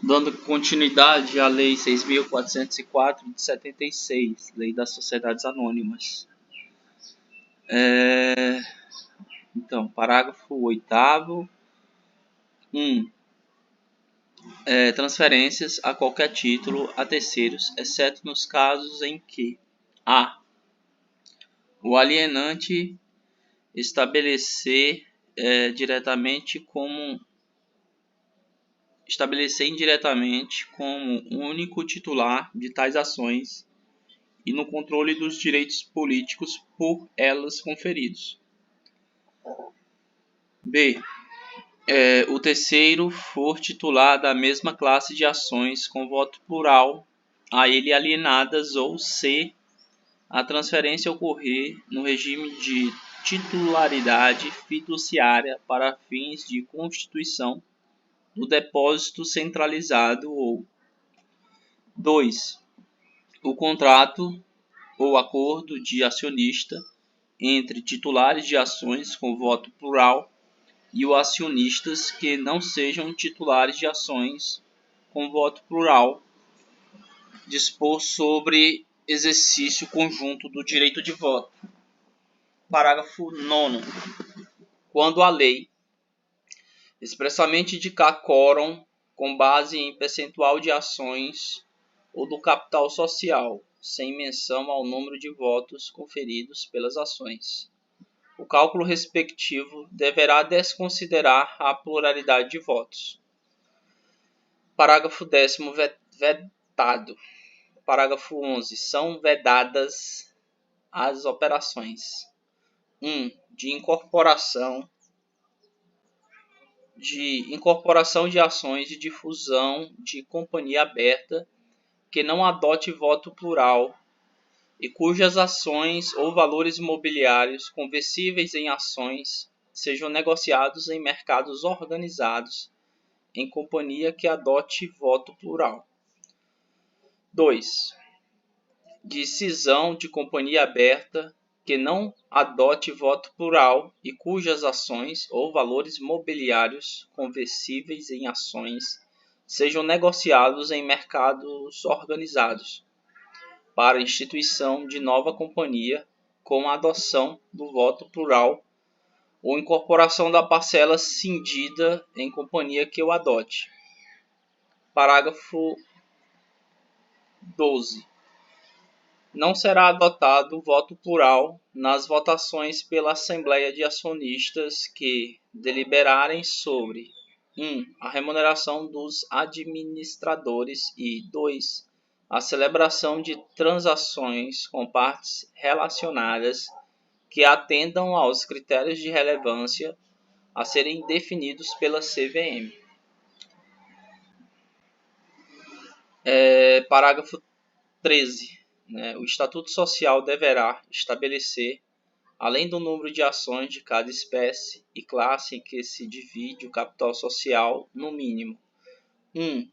Dando continuidade à Lei 6.404 de 76, Lei das Sociedades Anônimas. Então, parágrafo 8º. 1. Transferências a qualquer título a terceiros, exceto nos casos em que a. O alienante estabelecer indiretamente como único titular de tais ações e no controle dos direitos políticos por elas conferidos. B. O terceiro for titular da mesma classe de ações com voto plural a ele alienadas, ou C. A transferência ocorrer no regime de titularidade fiduciária para fins de constituição do depósito centralizado, ou 2. O contrato ou acordo de acionista entre titulares de ações com voto plural e os acionistas que não sejam titulares de ações com voto plural, dispor sobre exercício conjunto do direito de voto. Parágrafo 9º. Quando a lei expressamente indicar quórum com base em percentual de ações ou do capital social, sem menção ao número de votos conferidos pelas ações, o cálculo respectivo deverá desconsiderar a pluralidade de votos. Parágrafo 10º. Vetado. Parágrafo 11º. São vedadas as operações: 1. De incorporação de ações de difusão de companhia aberta que não adote voto plural e cujas ações ou valores mobiliários conversíveis em ações sejam negociados em mercados organizados em companhia que adote voto plural. 2. De cisão de companhia aberta que não adote voto plural e cujas ações ou valores mobiliários conversíveis em ações sejam negociados em mercados organizados para instituição de nova companhia com a adoção do voto plural ou incorporação da parcela cindida em companhia que o adote. Parágrafo 12. Não será adotado voto plural nas votações pela Assembleia de Acionistas que deliberarem sobre 1. A remuneração dos administradores e 2. A celebração de transações com partes relacionadas que atendam aos critérios de relevância a serem definidos pela CVM. Parágrafo 13. O Estatuto Social deverá estabelecer, além do número de ações de cada espécie e classe em que se divide o capital social, no mínimo 1.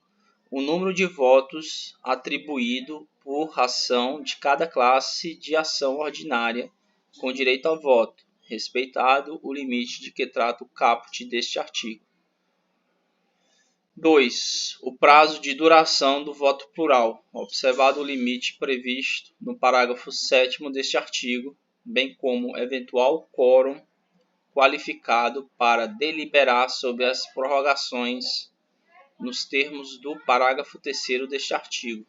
O número de votos atribuído por ação de cada classe de ação ordinária com direito a voto, respeitado o limite de que trata o caput deste artigo. 2. O prazo de duração do voto plural, observado o limite previsto no parágrafo 7º deste artigo, bem como eventual quórum qualificado para deliberar sobre as prorrogações nos termos do parágrafo 3º deste artigo.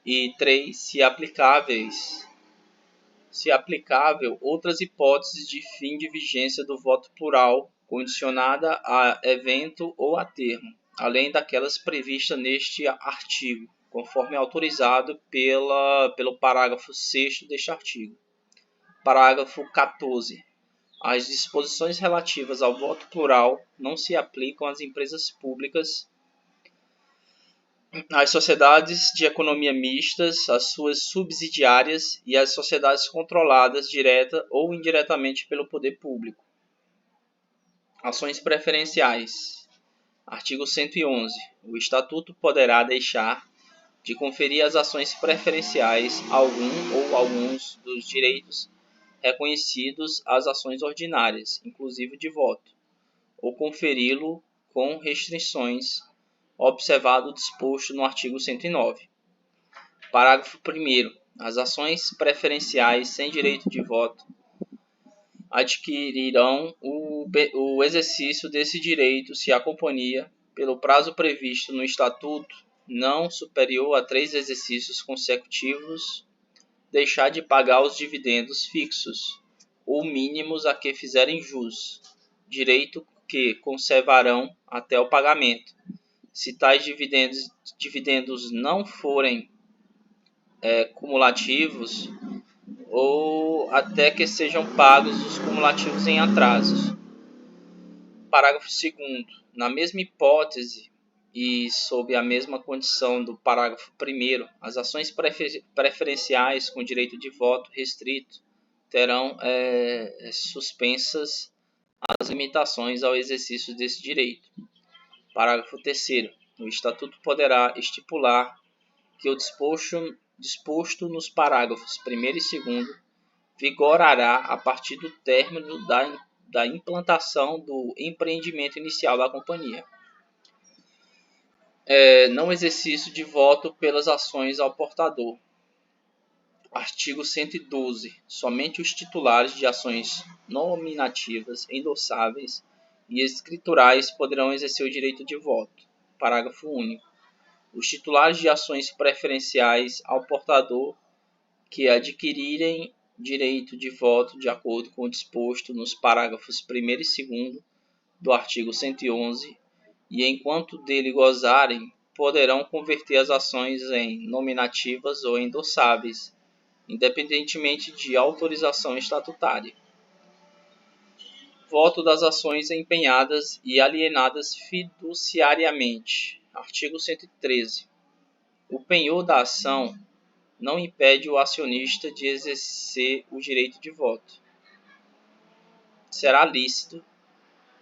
E 3. Se aplicável, outras hipóteses de fim de vigência do voto plural condicionada a evento ou a termo, além daquelas previstas neste artigo, conforme autorizado pelo parágrafo 6º deste artigo. Parágrafo 14. As disposições relativas ao voto plural não se aplicam às empresas públicas, às sociedades de economia mistas, às suas subsidiárias e às sociedades controladas direta ou indiretamente pelo poder público. Ações preferenciais. Artigo 111. O Estatuto poderá deixar de conferir as ações preferenciais algum ou alguns dos direitos reconhecidos às ações ordinárias, inclusive de voto, ou conferi-lo com restrições observado o disposto no artigo 109. Parágrafo 1º. As ações preferenciais sem direito de voto adquirirão o exercício desse direito se a companhia, pelo prazo previsto no Estatuto, não superior a 3 exercícios consecutivos, deixar de pagar os dividendos fixos ou mínimos a que fizerem jus, direito que conservarão até o pagamento. Se tais dividendos não forem cumulativos, ou até que sejam pagos os cumulativos em atrasos. Parágrafo 2º. Na mesma hipótese e sob a mesma condição do parágrafo 1º, as ações preferenciais com direito de voto restrito terão suspensas as limitações ao exercício desse direito. Parágrafo 3º. O Estatuto poderá estipular que o disposto nos parágrafos 1º e 2º vigorará a partir do término da implantação do empreendimento inicial da companhia. Não exercício de voto pelas ações ao portador. Artigo 112. Somente os titulares de ações nominativas, endossáveis e escriturais poderão exercer o direito de voto. Parágrafo único. Os titulares de ações preferenciais ao portador que adquirirem direito de voto de acordo com o disposto nos parágrafos 1º e 2º do artigo 111 e enquanto dele gozarem, poderão converter as ações em nominativas ou endossáveis, independentemente de autorização estatutária. Voto das ações empenhadas e alienadas fiduciariamente. Artigo 113. O penhor da ação não impede o acionista de exercer o direito de voto. Será lícito,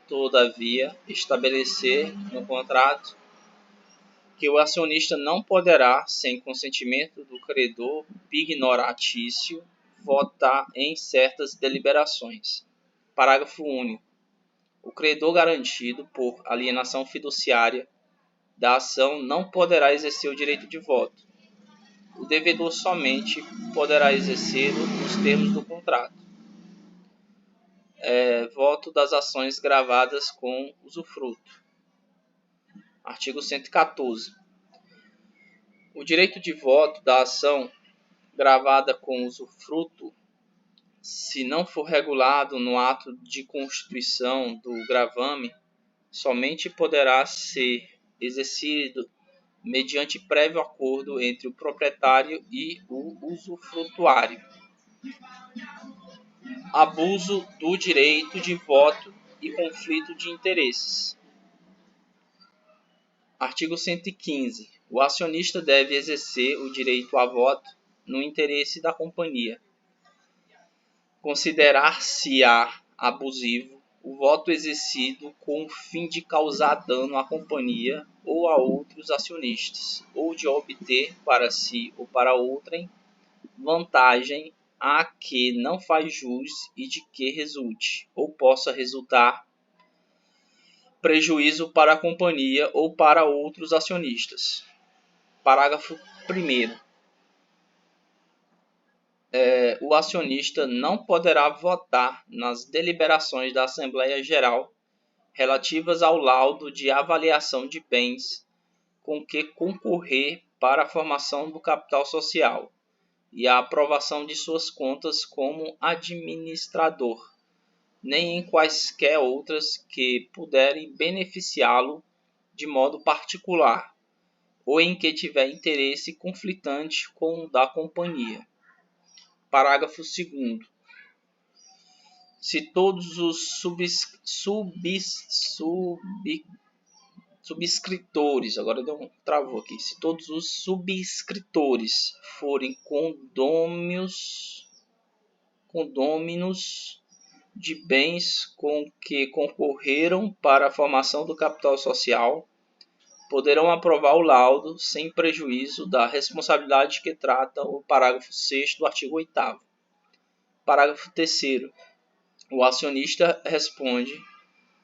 todavia, estabelecer no contrato que o acionista não poderá, sem consentimento do credor pignoratício, votar em certas deliberações. Parágrafo único. O credor garantido por alienação fiduciária da ação não poderá exercer o direito de voto. O devedor somente poderá exercê-lo nos termos do contrato. Voto das ações gravadas com usufruto. Artigo 114. O direito de voto da ação gravada com usufruto, se não for regulado no ato de constituição do gravame, somente poderá ser exercido mediante prévio acordo entre o proprietário e o usufrutuário. Abuso do direito de voto e conflito de interesses. Artigo 115. O acionista deve exercer o direito a voto no interesse da companhia. Considerar-se-á abusivo o voto exercido com o fim de causar dano à companhia ou a outros acionistas, ou de obter para si ou para outrem vantagem a que não faz jus e de que resulte, ou possa resultar, prejuízo para a companhia ou para outros acionistas. Parágrafo 1º. O acionista não poderá votar nas deliberações da Assembleia Geral relativas ao laudo de avaliação de bens com que concorrer para a formação do capital social e a aprovação de suas contas como administrador, nem em quaisquer outras que puderem beneficiá-lo de modo particular, ou em que tiver interesse conflitante com o da companhia. Parágrafo 2º. Se todos os subscritores, se todos os subscritores forem condôminos de bens com que concorreram para a formação do capital social, poderão aprovar o laudo sem prejuízo da responsabilidade que trata o parágrafo 6º do artigo 8º. Parágrafo 3º. O acionista responde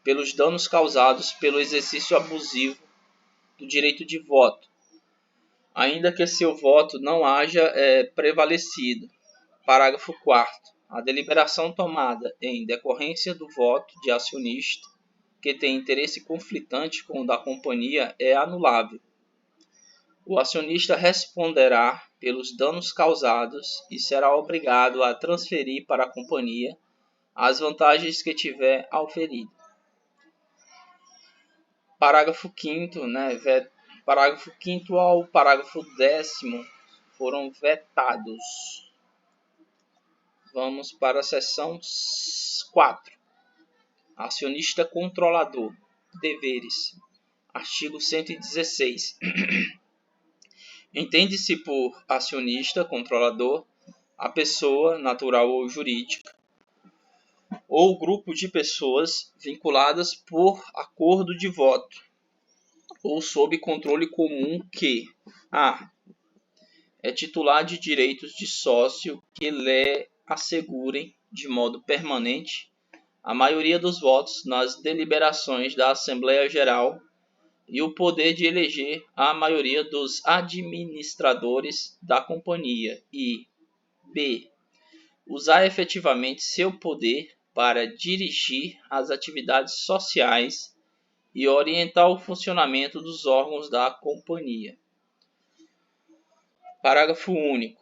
pelos danos causados pelo exercício abusivo do direito de voto, ainda que seu voto não haja prevalecido. Parágrafo 4º. A deliberação tomada em decorrência do voto de acionista que tem interesse conflitante com o da companhia é anulável. O acionista responderá pelos danos causados e será obrigado a transferir para a companhia as vantagens que tiver auferido. Parágrafo 5º, parágrafo 5º ao parágrafo 10º foram vetados. Vamos para a seção 4. Acionista controlador. Deveres. Artigo 116. Entende-se por acionista controlador a pessoa natural ou jurídica ou grupo de pessoas vinculadas por acordo de voto ou sob controle comum que a. É titular de direitos de sócio que lhe assegurem de modo permanente a maioria dos votos nas deliberações da Assembleia Geral e o poder de eleger a maioria dos administradores da companhia e b. Usar efetivamente seu poder para dirigir as atividades sociais e orientar o funcionamento dos órgãos da companhia. Parágrafo único.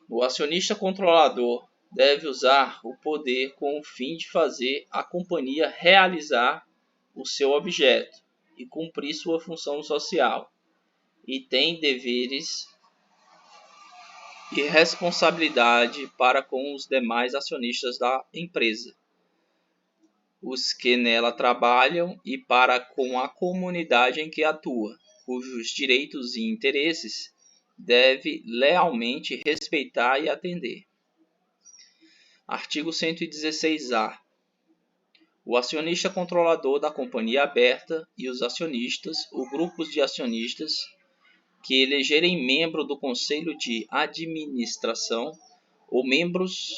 O acionista controlador deve usar o poder com o fim de fazer a companhia realizar o seu objeto e cumprir sua função social, e tem deveres e responsabilidade para com os demais acionistas da empresa, os que nela trabalham e para com a comunidade em que atua, cujos direitos e interesses deve lealmente respeitar e atender. Artigo 116-A. O acionista controlador da companhia aberta e os acionistas ou grupos de acionistas que elegerem membro do conselho de administração ou membros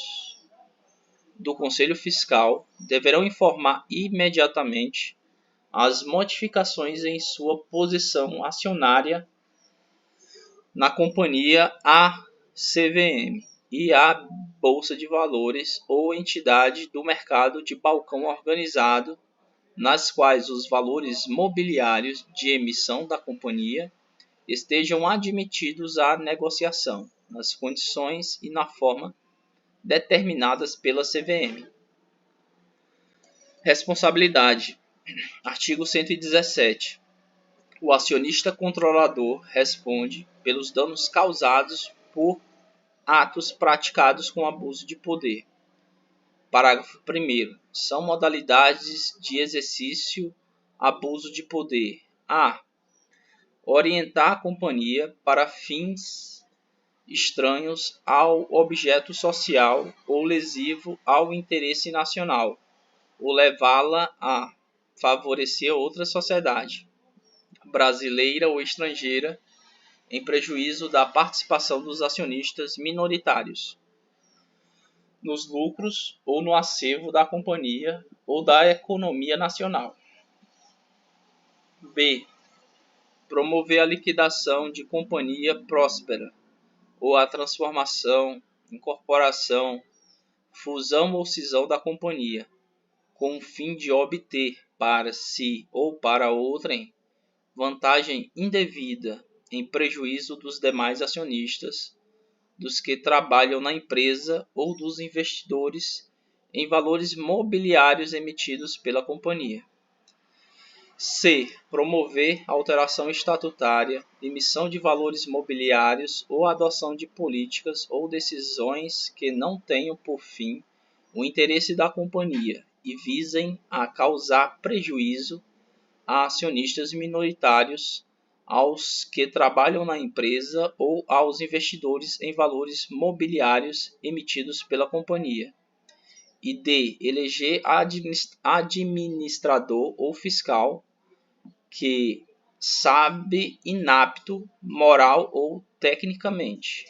do conselho fiscal deverão informar imediatamente as modificações em sua posição acionária na companhia à CVM e à Bolsa de Valores ou entidade do mercado de balcão organizado, nas quais os valores mobiliários de emissão da companhia estejam admitidos à negociação, nas condições e na forma determinadas pela CVM. Responsabilidade. Artigo 117. O acionista controlador responde pelos danos causados por atos praticados com abuso de poder. Parágrafo 1º. São modalidades de exercício abuso de poder: a. Orientar a companhia para fins estranhos ao objeto social ou lesivo ao interesse nacional, ou levá-la a favorecer outra sociedade, brasileira ou estrangeira, em prejuízo da participação dos acionistas minoritários nos lucros ou no acervo da companhia ou da economia nacional. b. Promover a liquidação de companhia próspera ou a transformação, incorporação, fusão ou cisão da companhia, com o fim de obter para si ou para outrem vantagem indevida em prejuízo dos demais acionistas, dos que trabalham na empresa ou dos investidores em valores mobiliários emitidos pela companhia. C. Promover alteração estatutária, emissão de valores mobiliários ou adoção de políticas ou decisões que não tenham por fim o interesse da companhia e visem a causar prejuízo a acionistas minoritários, aos que trabalham na empresa ou aos investidores em valores mobiliários emitidos pela companhia. E D. Eleger administrador ou fiscal que sabe inapto moral ou tecnicamente.